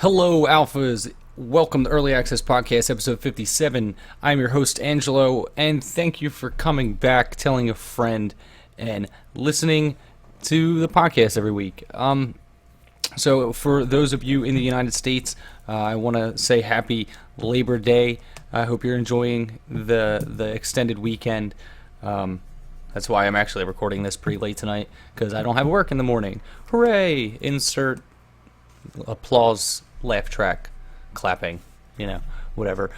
Hello, Alphas. Welcome to Early Access Podcast, episode 57. I'm your host, Angelo, and thank you for coming back, telling a friend, and listening to the podcast every week. So for those of you in the United States, I want to say happy Labor Day. I hope you're enjoying the extended weekend. That's why I'm actually recording this pretty late tonight, because I don't have work in the morning. Hooray! Insert applause, laugh track, clapping, whatever.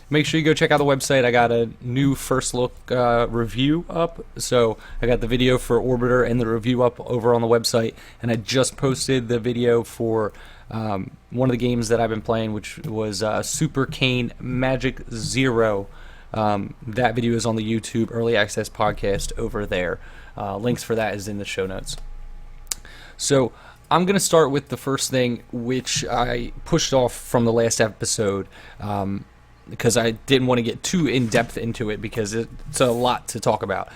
Make sure you go check out the website. I got a new first look review up. So I got the video for Orbiter and the review up over on the website. And I just posted the video for one of the games that I've been playing, which was Super Kane Magic Zero. That video is on the YouTube Early Access Podcast over there. Links for that is in the show notes. So I'm going to start with the first thing, which I pushed off from the last episode because I didn't want to get too in-depth into it because it's a lot to talk about.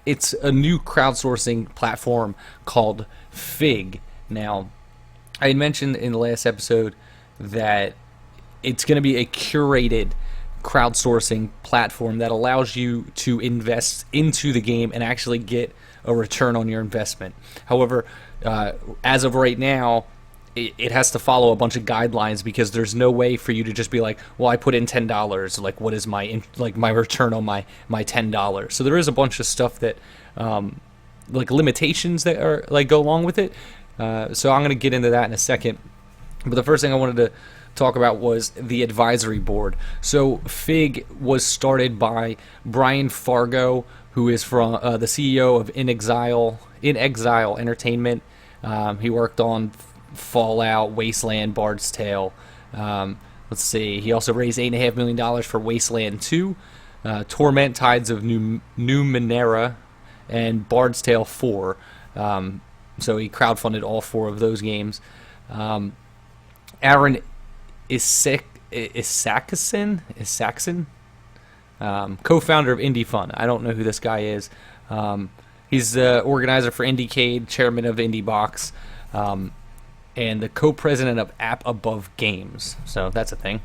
It's a new crowdsourcing platform called Fig. Now, I had mentioned in the last episode that it's going to be a curated crowdsourcing platform that allows you to invest into the game and actually get a return on your investment. However, as of right now, it has to follow a bunch of guidelines because there's no way for you to just be like, well, I put in $10. Like, what is my return on my $10? So there is a bunch of stuff that limitations that are go along with it. So I'm going to get into that in a second. But the first thing I wanted to talk about was the advisory board. So Fig was started by Brian Fargo, who is from the CEO of In Exile Entertainment. He worked on Fallout, Wasteland, Bard's Tale. Let's see. He also raised $8.5 million for Wasteland 2, Torment, Tides of Numenera, and Bard's Tale 4. So he crowdfunded all four of those games. Aaron Isaacson, co-founder of Indie Fun. I don't know who this guy is. He's the organizer for IndieCade, chairman of IndieBox, and the co-president of App Above Games. So that's a thing.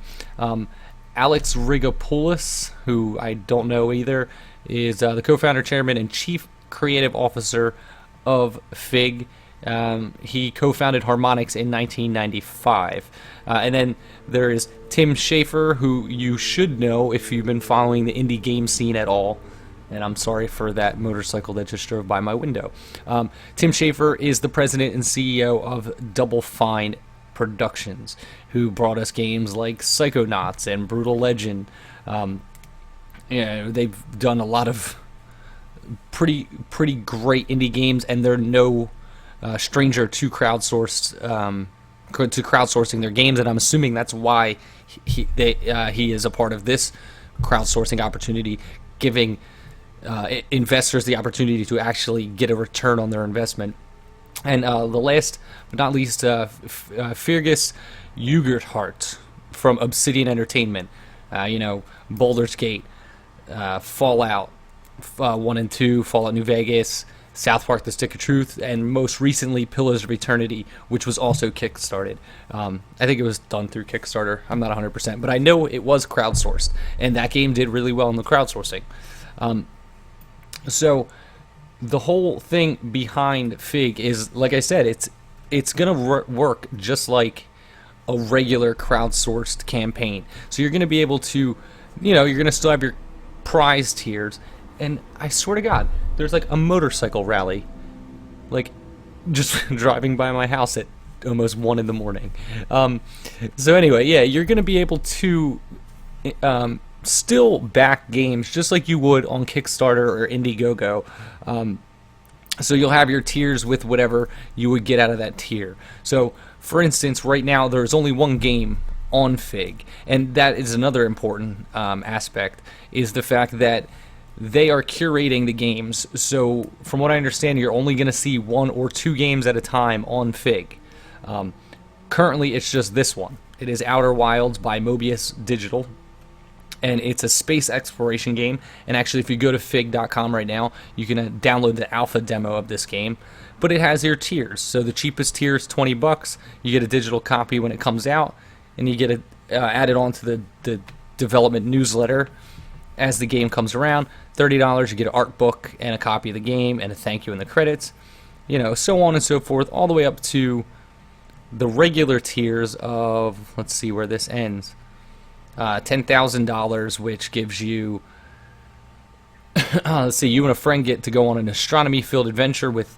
Alex Rigopoulos, who I don't know either, is the co-founder, chairman, and chief creative officer of Fig. He co-founded Harmonix in 1995. And then there is Tim Schafer, who you should know if you've been following the indie game scene at all. And I'm sorry for that motorcycle that just drove by my window. Tim Schafer is the president and CEO of Double Fine Productions, who brought us games like Psychonauts and Brutal Legend. They've done a lot of pretty great indie games, and they're no stranger to crowdsourcing their games, and I'm assuming that's why he is a part of this crowdsourcing opportunity, giving investors the opportunity to actually get a return on their investment. And the last but not least, Fergus Ugerhart from Obsidian Entertainment. Baldur's Gate, Fallout 1 and 2, Fallout New Vegas, South Park: The Stick of Truth, and most recently Pillars of Eternity, which was also kickstarted. I think it was done through Kickstarter. I'm not 100%, but I know it was crowdsourced, and that game did really well in the crowdsourcing. So the whole thing behind Fig is, like I said, it's gonna work just like a regular crowdsourced campaign. So you're gonna be able to, you're gonna still have your prize tiers, and I swear to God, there's like a motorcycle rally, just driving by my house at almost 1 in the morning. So anyway, yeah, you're gonna be able to still back games just like you would on Kickstarter or Indiegogo. So you'll have your tiers with whatever you would get out of that tier. So, for instance, right now there's only one game on Fig, and that is another important aspect, is the fact that they are curating the games. So, from what I understand, you're only going to see 1 or 2 games at a time on Fig. Currently, it's just this one. It is Outer Wilds by Mobius Digital. and it's a space exploration game. And actually, if you go to fig.com right now, you can download the alpha demo of this game. But it has your tiers. So the cheapest tier is $20. You get a digital copy when it comes out, and you get it added on to the development newsletter as the game comes around. $30, you get an art book and a copy of the game and a thank you in the credits. So on and so forth, all the way up to the regular tiers of, let's see where this ends, $10,000, which gives you, let's see, you and a friend get to go on an astronomy-filled adventure with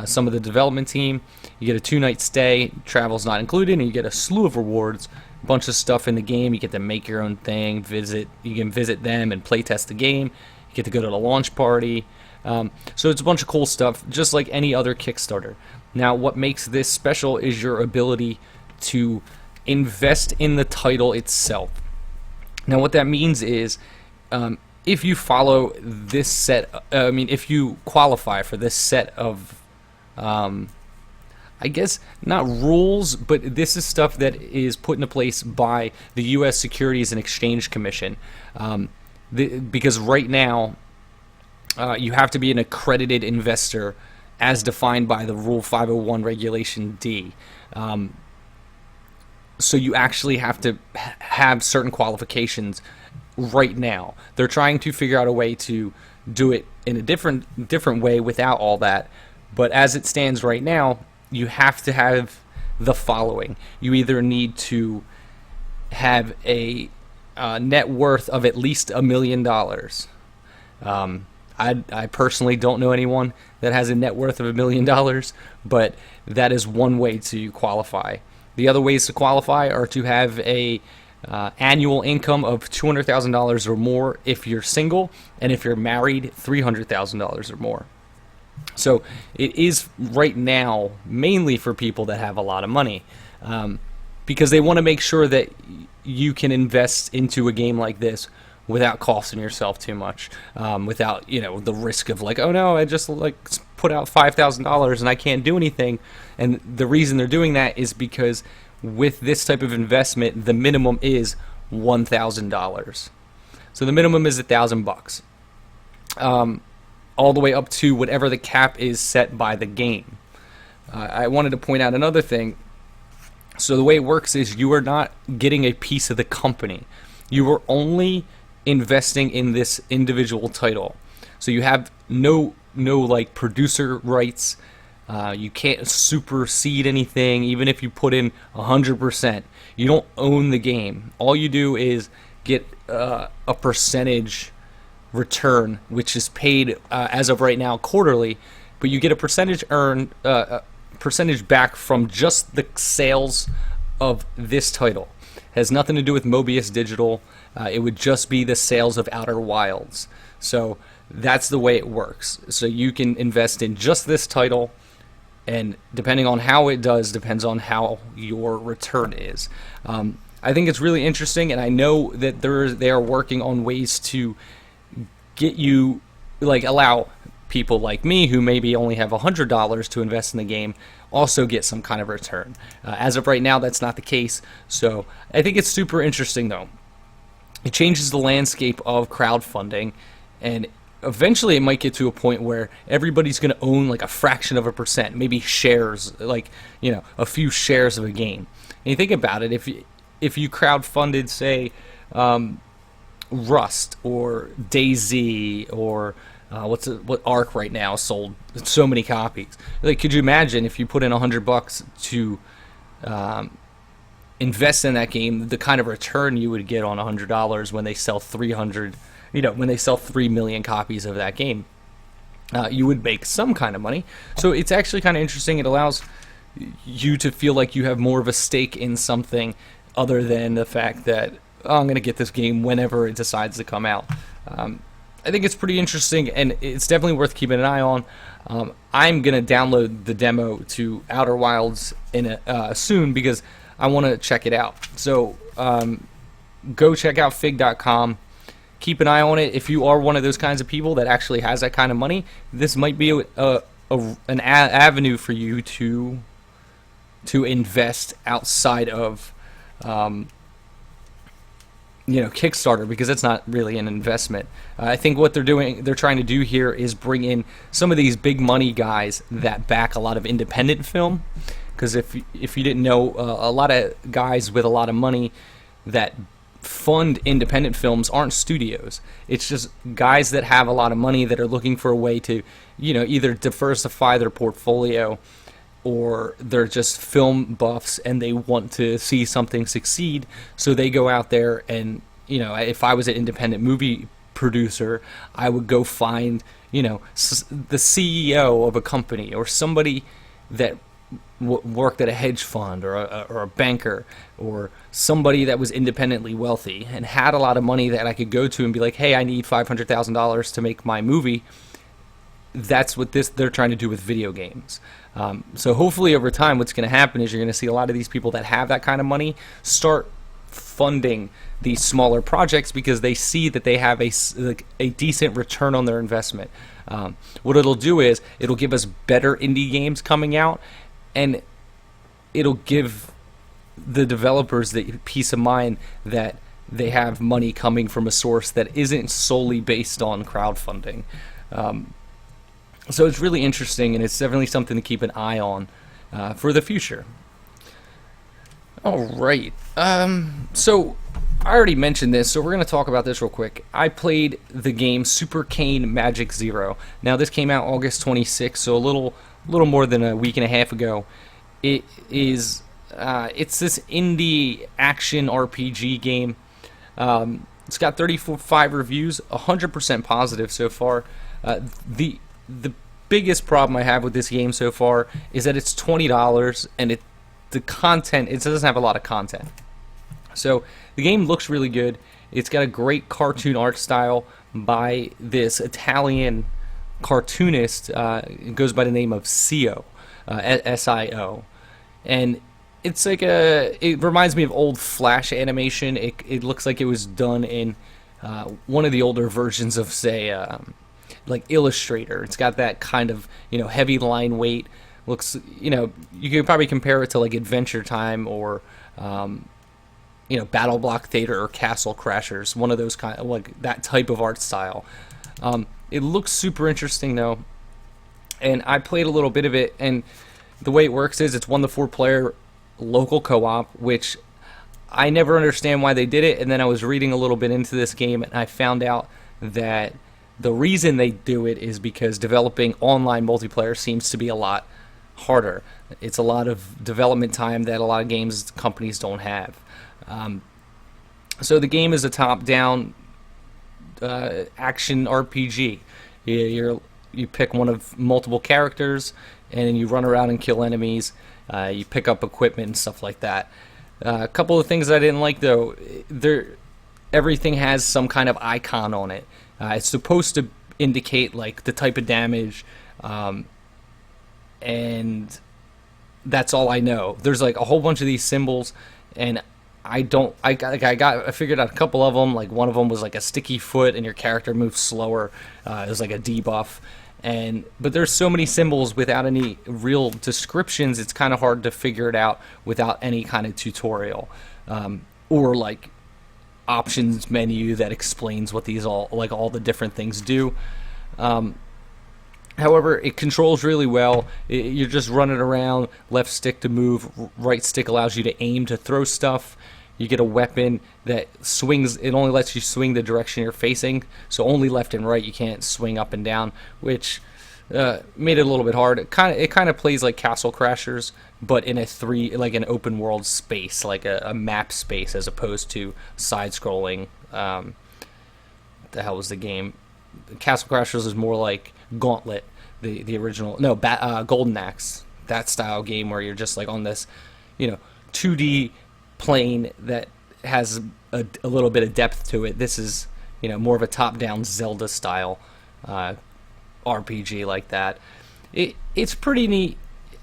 some of the development team. You get a 2-night stay, travel's not included, and you get a slew of rewards, a bunch of stuff in the game. You get to make your own thing, you can visit them and play test the game. You get to go to the launch party. So it's a bunch of cool stuff, just like any other Kickstarter. Now, what makes this special is your ability to invest in the title itself. Now, what that means is, if you follow this set, if you qualify for this set of, I guess, not rules, but this is stuff that is put into place by the U.S. Securities and Exchange Commission. Because right now, you have to be an accredited investor as defined by the Rule 501 Regulation D. So you actually have to have certain qualifications right now. They're trying to figure out a way to do it in a different way without all that. But as it stands right now, you have to have the following. You either need to have a net worth of at least $1 million. I personally don't know anyone that has a net worth of $1 million, but that is one way to qualify. The other ways to qualify are to have a annual income of $200,000 or more if you're single, and if you're married, $300,000 or more. So it is right now mainly for people that have a lot of money, because they want to make sure that you can invest into a game like this without costing yourself too much, without the risk of like, oh no, I just put out $5,000 and I can't do anything. And the reason they're doing that is because with this type of investment, the minimum is $1,000. So the minimum is $1,000, all the way up to whatever the cap is set by the game. I wanted to point out another thing. So the way it works is you are not getting a piece of the company. You are only investing in this individual title. So you have no producer rights. You can't supersede anything, even if you put in 100%. You don't own the game. All you do is get a percentage return, which is paid as of right now quarterly, but you get a percentage percentage back from just the sales of this title. It has nothing to do with Mobius Digital. It would just be the sales of Outer Wilds. So that's the way it works. So you can invest in just this title, and depending on how it does depends on how your return is. I think it's really interesting, and I know that they are working on ways to get you, allow people like me who maybe only have $100 to invest in the game also get some kind of return. As of right now, that's not the case. So I think it's super interesting, though. It changes the landscape of crowdfunding, and eventually it might get to a point where everybody's going to own a fraction of a percent, maybe shares, a few shares of a game. And you think about it, if you crowdfunded, say, Rust or DayZ or what Ark right now sold so many copies. Could you imagine if you put in $100 to invest in that game, the kind of return you would get on $100 when they sell 300, when they sell 3 million copies of that game? You would make some kind of money. So it's actually kind of interesting. It allows you to feel like you have more of a stake in something other than the fact that, I'm going to get this game whenever it decides to come out. I think it's pretty interesting, and it's definitely worth keeping an eye on. I'm going to download the demo to Outer Wilds soon because I want to check it out. So go check out fig.com. Keep an eye on it. If you are one of those kinds of people that actually has that kind of money, this might be an avenue for you to invest outside of Kickstarter, because it's not really an investment. I think what they're trying to do here is bring in some of these big money guys that back a lot of independent film. Because if you didn't know, a lot of guys with a lot of money that fund independent films aren't studios. It's just guys that have a lot of money that are looking for a way to, either diversify their portfolio, or they're just film buffs and they want to see something succeed. So they go out there and, if I was an independent movie producer, I would go find, the CEO of a company, or somebody that worked at a hedge fund, or a banker, or somebody that was independently wealthy and had a lot of money that I could go to and be like, hey, I need $500,000 to make my movie. That's what they're trying to do with video games. So hopefully over time what's going to happen is you're going to see a lot of these people that have that kind of money start funding these smaller projects, because they see that they have a decent return on their investment. What it'll do is it'll give us better indie games coming out, and it'll give the developers the peace of mind that they have money coming from a source that isn't solely based on crowdfunding. So it's really interesting, and it's definitely something to keep an eye on for the future. All right. So I already mentioned this, so we're going to talk about this real quick. I played the game Super Kane Magic Zero. Now, this came out August 26th, so a little more than a week and a half ago. It's this indie action RPG game. It's got 35 reviews, 100% positive so far. The biggest problem I have with this game so far is that it's $20, and the content, it doesn't have a lot of content. So the game looks really good. It's got a great cartoon art style by this Italian cartoonist. It goes by the name of Zxill, S-I-O, and it's like it reminds me of old Flash animation. It looks like it was done in one of the older versions of, say, like Illustrator. It's got that kind of heavy line weight. Looks, you could probably compare it to like Adventure Time, or Battle Block Theater, or Castle Crashers. One of those kind of, like, that type of art style. It looks super interesting though, and I played a little bit of it. And the way it works is it's 1 to 4 player local co-op, which I never understand why they did it. And then I was reading a little bit into this game, and I found out that the reason they do it is because developing online multiplayer seems to be a lot harder. It's a lot of development time that a lot of games companies don't have. So the game is a top-down action RPG. You pick one of multiple characters, and you run around and kill enemies. You pick up equipment and stuff like that. A couple of things I didn't like though. Everything has some kind of icon on it. It's supposed to indicate like the type of damage, and that's all I know. There's like a whole bunch of these symbols, and I figured out a couple of them. Like one of them was like a sticky foot, and your character moves slower. It was like a debuff, but there's so many symbols without any real descriptions. It's kind of hard to figure it out without any kind of tutorial, or like options menu that explains what these all the different things do. However, it controls really well. You're just running around, left stick to move, right stick allows you to aim to throw stuff. You get a weapon that swings, it only lets you swing the direction you're facing, so only left and right, you can't swing up and down, which made it a little bit hard. It kind of plays like Castle Crashers, but in an open world space, like a map space, as opposed to side scrolling. What the hell was the game? Castle Crashers is more like Gauntlet, the original, Golden Axe, that style game where you're just like on this 2D plane that has a little bit of depth to it. This is more of a top-down Zelda style RPG like that. It's pretty neat.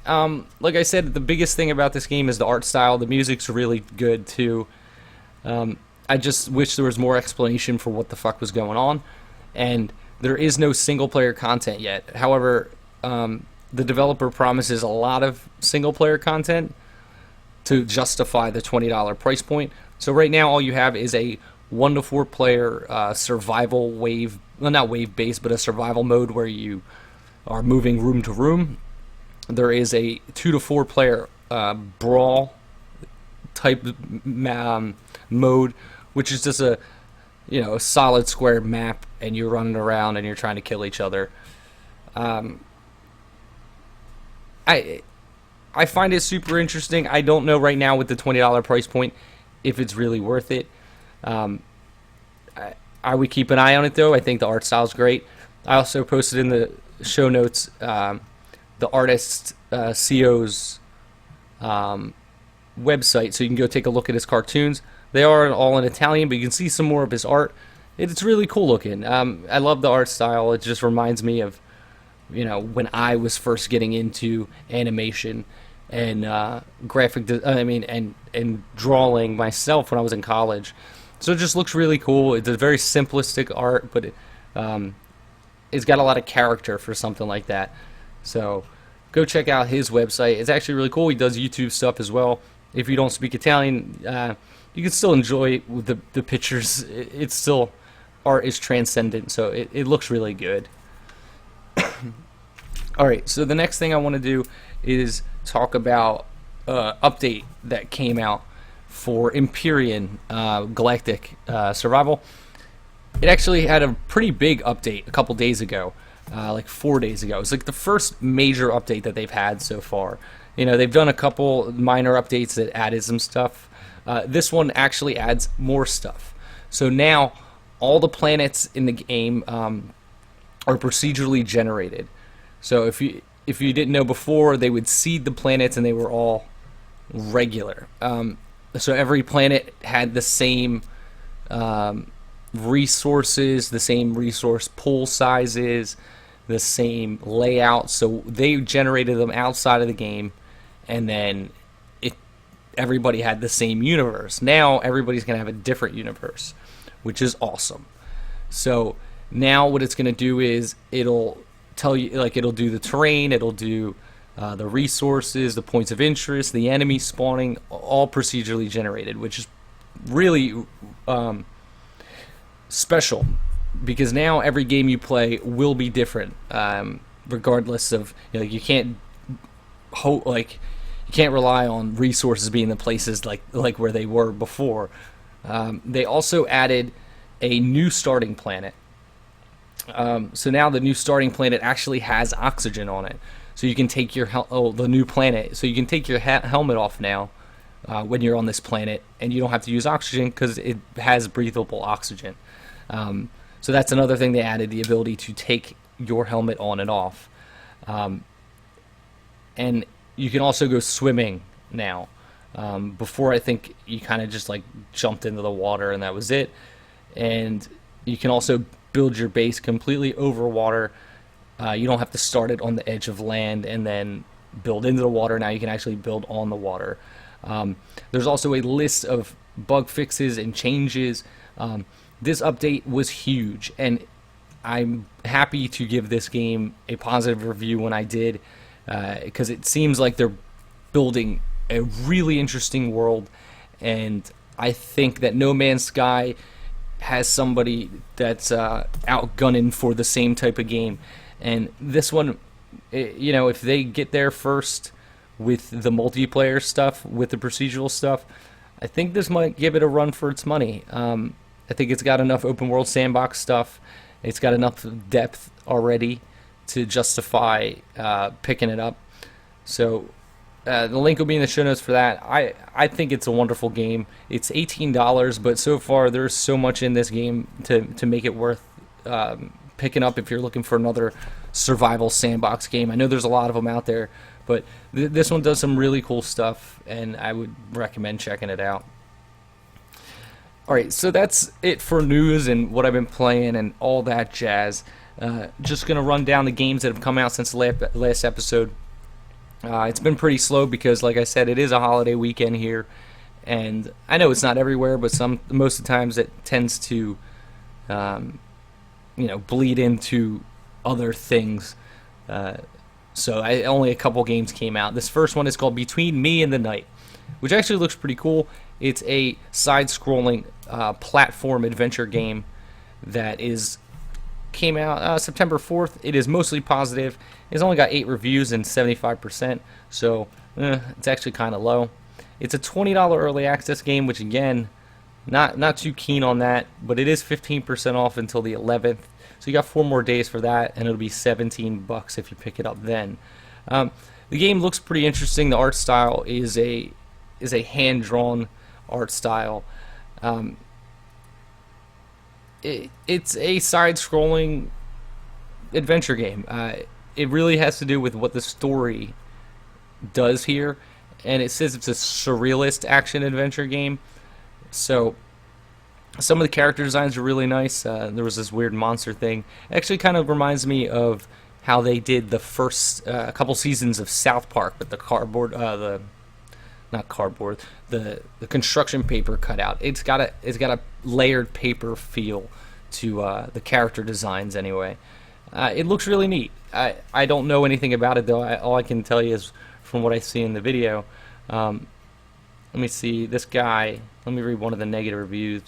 Like I said, the biggest thing about this game is the art style. The music's really good too. I just wish there was more explanation for what the fuck was going on, and there is no single-player content yet. However, the developer promises a lot of single-player content to justify the $20 price point. So right now all you have is a 1 to 4 player survival wave, well, not wave based, but a survival mode where you are moving room to room. There is a 2 to 4 player brawl type mode, which is just a solid square map, and you're running around and you're trying to kill each other. I find it super interesting. I don't know right now with the $20 price point if it's really worth it. I would keep an eye on it though. I think the art style is great. I also posted in the show notes the artist CO's website, so you can go take a look at his cartoons. They are all in Italian, but you can see some more of his art. It's really cool looking. I love the art style. It just reminds me of when I was first getting into animation and and drawing myself when I was in college. So it just looks really cool. It's a very simplistic art, but it's got a lot of character for something like that. So go check out his website. It's actually really cool. He does YouTube stuff as well. If you don't speak Italian, you can still enjoy the pictures. It's still, art is transcendent, so it looks really good. Alright, so the next thing I want to do is talk about update that came out for Empyrion Galactic Survival. It actually had a pretty big update a couple days ago, like 4 days ago. It's like the first major update that they've had so far. They've done a couple minor updates that added some stuff. This one actually adds more stuff. So now all the planets in the game are procedurally generated. So if you didn't know before, they would seed the planets and they were all regular. So every planet had the same resources, the same resource pool sizes, the same layout. So they generated them outside of the game, and then everybody had the same universe. Now everybody's going to have a different universe, which is awesome. So now what it's going to do is it'll tell you, like, it'll do the terrain, it'll do the resources, the points of interest, the enemy spawning, all procedurally generated, which is really special, because now every game you play will be different, regardless of, you can't you can't rely on resources being the places like where they were before. They also added a new starting planet. So now the new starting planet actually has oxygen on it. So you can take your the new planet. So you can take your helmet off now when you're on this planet, and you don't have to use oxygen because it has breathable oxygen. So that's another thing they added: the ability to take your helmet on and off. And you can also go swimming now. Before, I think you kind of just jumped into the water and that was it. And you can also build your base completely over water. You don't have to start it on the edge of land and then build into the water. Now you can actually build on the water. There's also a list of bug fixes and changes. This update was huge, and I'm happy to give this game a positive review when I did, because it seems like they're building a really interesting world, and I think that No Man's Sky has somebody that's outgunning for the same type of game. And this one, if they get there first with the multiplayer stuff, with the procedural stuff, I think this might give it a run for its money. I think it's got enough open world sandbox stuff. It's got enough depth already to justify picking it up. So the link will be in the show notes for that. I think it's a wonderful game. It's $18, but so far there's so much in this game to make it worth picking up if you're looking for another survival sandbox game. I know there's a lot of them out there, but this one does some really cool stuff, and I would recommend checking it out. Alright, so that's it for news and what I've been playing and all that jazz. Just going to run down the games that have come out since the last episode. It's been pretty slow because, like I said, it is a holiday weekend here, and I know it's not everywhere, but most of the times it tends to bleed into other things. So only a couple games came out. This first one is called Between Me and the Night. which actually looks pretty cool. It's a side-scrolling platform adventure game that came out September 4th. It is mostly positive. It's only got 8 reviews and 75%, so it's actually kind of low. It's a $20 early access game, which again, not too keen on that, but it is 15% off until the 11th. So you got 4 more days for that, and it'll be $17 if you pick it up then. The game looks pretty interesting. The art style is a hand-drawn art style. It's a side-scrolling adventure game. It really has to do with what the story does here, and it says it's a surrealist action-adventure game. So some of the character designs are really nice. There was this weird monster thing. It actually kind of reminds me of how they did the first couple seasons of South Park with the cardboard, the construction paper cutout. It's got a layered paper feel to the character designs anyway. It looks really neat. I don't know anything about it though. All I can tell you is from what I see in the video. Let me see this guy. Let me read one of the negative reviews.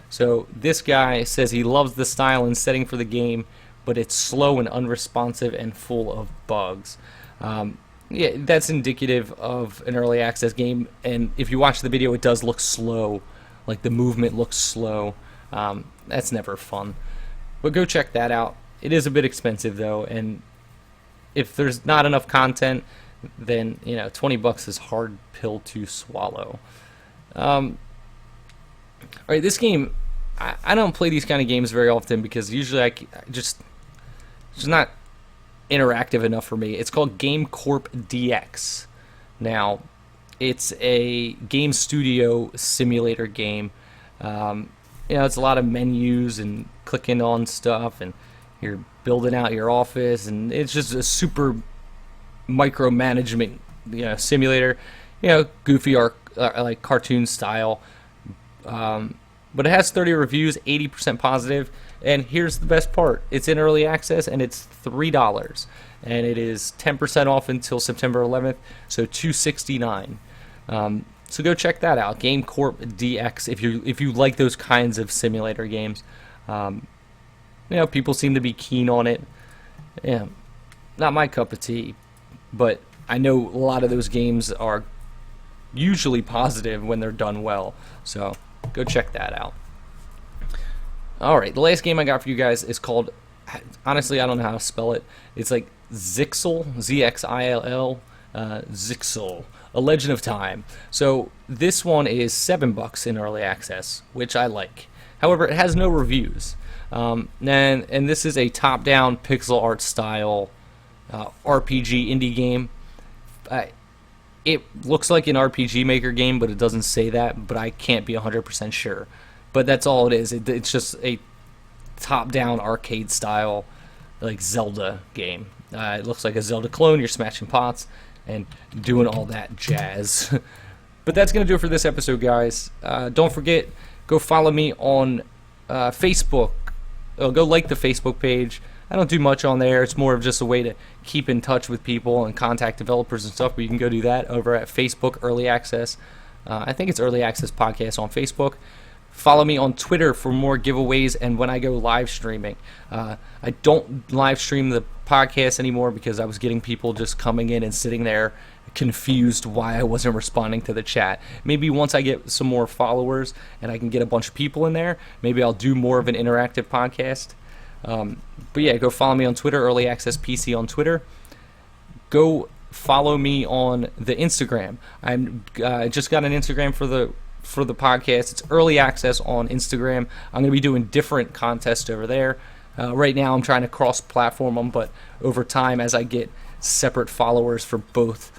So this guy says he loves the style and setting for the game, but it's slow and unresponsive and full of bugs. Yeah, that's indicative of an early access game, and if you watch the video, it does look slow. Like the movement looks slow. That's never fun. But go check that out. It is a bit expensive though, and if there's not enough content, then $20 is a hard pill to swallow. Alright, this game, I don't play these kind of games very often because usually it's just not interactive enough for me. It's called Corp DX. Now, it's a game studio simulator game. It's a lot of menus and clicking on stuff, and you're building out your office, and it's just a super micromanagement simulator. Goofy or like cartoon style. But it has 30 reviews, 80% positive, and here's the best part. It's in early access, and it's $3, and it is 10% off until September 11th, so $269. So go check that out, Corp DX, if you like those kinds of simulator games. People seem to be keen on it. Yeah, not my cup of tea, but I know a lot of those games are usually positive when they're done well, so go check that out. Alright, the last game I got for you guys is called, honestly I don't know how to spell it, it's like Zxill, Zxill, Zxill, A Legend of Time. So this one is $7 in early access, which I like. However, it has no reviews. And this is a top-down pixel art style RPG indie game. It looks like an RPG Maker game, but it doesn't say that, but I can't be 100% sure. But that's all it is. It's just a top-down arcade style, like Zelda game. It looks like a Zelda clone. You're smashing pots and doing all that jazz. But that's going to do it for this episode, guys. Don't forget, go follow me on Facebook. Go like the Facebook page. I don't do much on there. It's more of just a way to keep in touch with people and contact developers and stuff, but you can go do that over at Facebook Early Access. I think it's Early Access Podcast on Facebook. Follow me on Twitter for more giveaways and when I go live streaming. I don't live stream the podcast anymore because I was getting people just coming in and sitting there confused why I wasn't responding to the chat. Maybe once I get some more followers and I can get a bunch of people in there, maybe I'll do more of an interactive podcast. But yeah, go follow me on Twitter, Early Access PC on Twitter. Go follow me on the Instagram. I just got an Instagram for the podcast. It's Early Access on Instagram. I'm going to be doing different contests over there. Right now I'm trying to cross-platform them, but over time as I get separate followers for both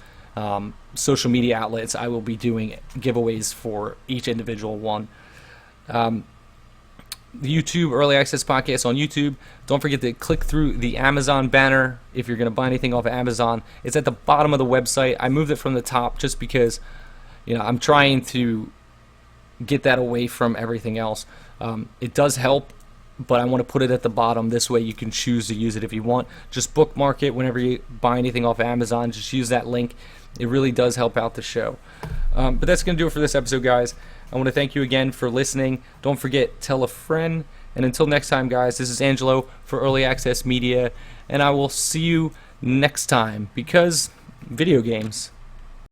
social media outlets, I will be doing giveaways for each individual one. The YouTube Early Access Podcast on YouTube. Don't forget to click through the Amazon banner if you're going to buy anything off of Amazon. It's at the bottom of the website. I moved it from the top just because I'm trying to get that away from everything else. It does help but I want to put it at the bottom. This way you can choose to use it if you want. Just bookmark it whenever you buy anything off Amazon. Just use that link. It really does help out the show. But that's going to do it for this episode, guys. I want to thank you again for listening. Don't forget, tell a friend. And until next time, guys, this is Angelo for Early Access Media, and I will see you next time, because video games.